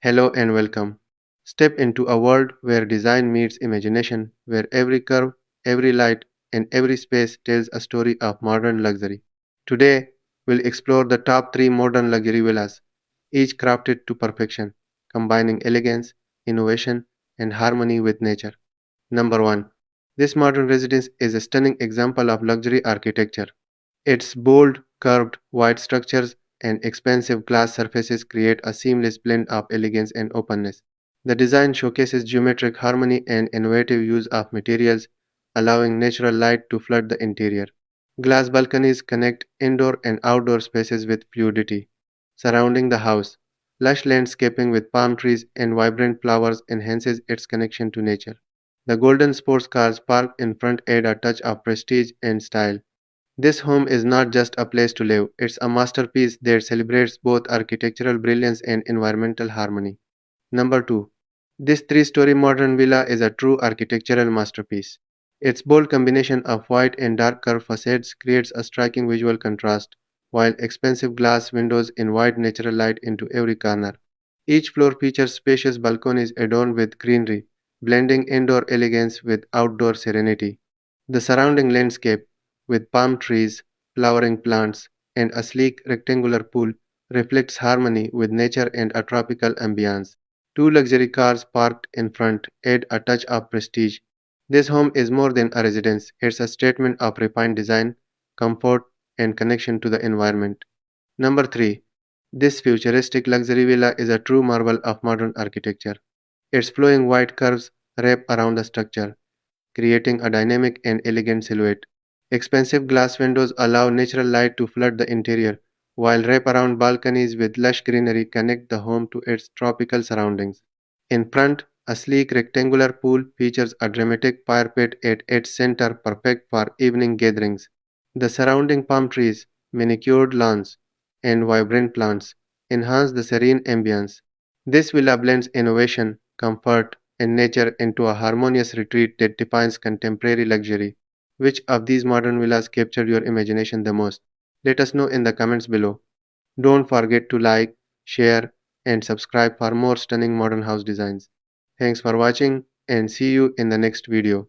Hello and welcome. Step into a world where design meets imagination, where every curve, every light, and every space tells a story of modern luxury. Today, we'll explore the top three modern luxury villas, each crafted to perfection, combining elegance, innovation, and harmony with nature. Number 1. This modern residence is a stunning example of luxury architecture. Its bold, curved, wide structures and expansive glass surfaces create a seamless blend of elegance and openness. The design showcases geometric harmony and innovative use of materials, allowing natural light to flood the interior. Glass balconies connect indoor and outdoor spaces with fluidity. Surrounding the house, lush landscaping with palm trees and vibrant flowers enhances its connection to nature. The golden sports cars parked in front add a touch of prestige and style. This home is not just a place to live, it's a masterpiece that celebrates both architectural brilliance and environmental harmony. Number 2. This three-story modern villa is a true architectural masterpiece. Its bold combination of white and dark curved facades creates a striking visual contrast, while expansive glass windows invite natural light into every corner. Each floor features spacious balconies adorned with greenery, blending indoor elegance with outdoor serenity. The surrounding landscape, with palm trees, flowering plants, and a sleek rectangular pool, reflects harmony with nature and a tropical ambience. Two luxury cars parked in front add a touch of prestige. This home is more than a residence, it's a statement of refined design, comfort, and connection to the environment. Number 3. This futuristic luxury villa is a true marvel of modern architecture. Its flowing white curves wrap around the structure, creating a dynamic and elegant silhouette. Expensive glass windows allow natural light to flood the interior, while wraparound balconies with lush greenery connect the home to its tropical surroundings. In front, a sleek rectangular pool features a dramatic fire pit at its center, perfect for evening gatherings. The surrounding palm trees, manicured lawns, and vibrant plants enhance the serene ambience. This villa blends innovation, comfort, and nature into a harmonious retreat that defines contemporary luxury. Which of these modern villas captured your imagination the most? Let us know in the comments below. Don't forget to like, share, and subscribe for more stunning modern house designs. Thanks for watching and see you in the next video.